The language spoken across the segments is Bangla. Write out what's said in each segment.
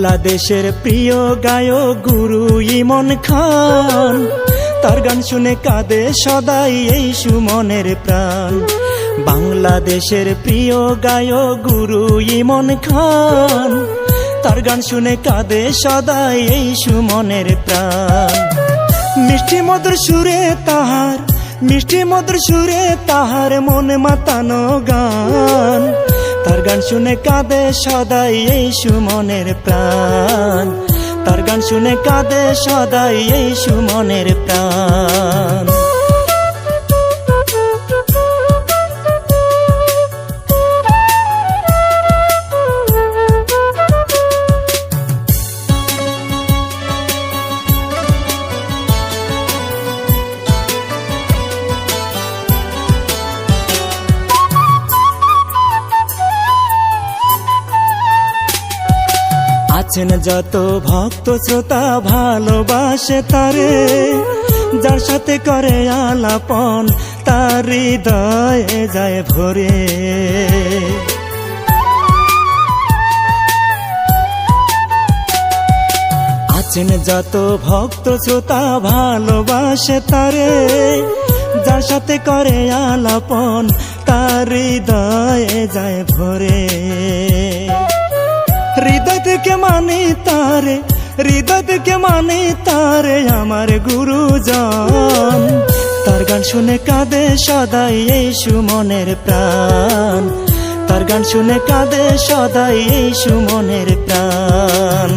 বাংলাদেশের প্রিয় গায়ক গুরু ইমন খান, তার গান শুনে কাঁদে সদাই এই সুমনের প্রাণ। বাংলাদেশের প্রিয় গায়ক গুরু ইমন খান, তার গান শুনে কাঁদে সদাই এই সুমনের প্রাণ। মিষ্টি মধুর সুরে তাহার, মিষ্টি মধুর সুরে তাহার মন মাতানো গান, তার গান শুনে কাঁদে সদাই এই সুমনের প্রাণ। তার গান শুনে কাঁদে সদাই এই সুমনের প্রাণ। আছেন যত ভক্ত শ্রোতা ভালোবাসে তারে, যার সাথে করে আলাপন তার হৃদয়ে যায় ভরে। আছেন যত ভক্ত শ্রোতা ভালোবাসে তারে, যার সাথে করে আলাপন তার হৃদয়ে যায় ভরে। হৃদয় থেকে মানে তারে, হৃদয় থেকে মানে তারে আমার গুরুজন, তার গান শুনে কাঁদে সদাই এই সুমনের প্রাণ। তার গান শুনে কাঁদে সদাই এই সুমনের প্রাণ।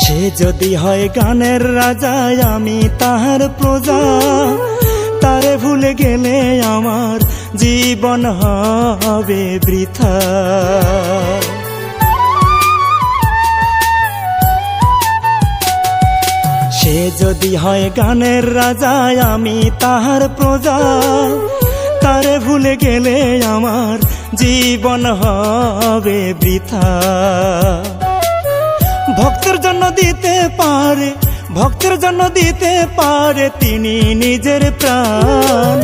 সে যদি হয় গানের রাজা আমি তাহার প্রজা, তারে ভুলে গেলে আমার জীবন হবে বৃথা। সে যদি হয় গানের রাজা আমি তাহার প্রজা, তারে ভুলে গেলে আমার জীবন হবে বৃথা। ভক্তের জন্য দিতে পারে, ভক্তের জন্য দিতে পারে তিনি নিজের প্রাণ।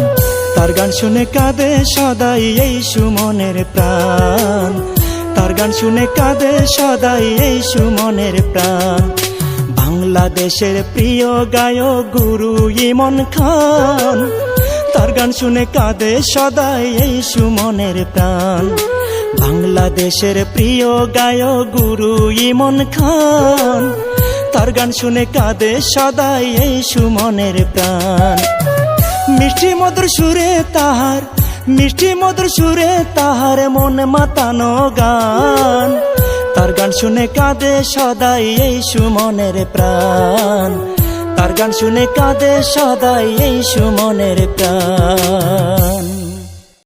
তার গান শুনে কাঁদে সদাই এই সুমনের প্রাণ। তার গান শুনে কাঁদে সদাই এই সুমনের প্রাণ। বাংলাদেশের প্রিয় গায়ক গুরু ইমন খান, তার গান শুনে কাঁদে সদাই এই সুমনের প্রাণ। বাংলাদেশের প্রিয় গায়ক গুরু ইমন খান, তার গান শুনে কাঁদে সদাই এই সুমনের প্রাণ। মিষ্টি মধুর সুরে তাহার, মিষ্টি মধুর সুরে তাহার মন মাতানো গান, তার গান শুনে কাঁদে সদাই এই সুমনের প্রাণ। তার গান শুনে কাঁদে সদাই এই সুমনের প্রাণ।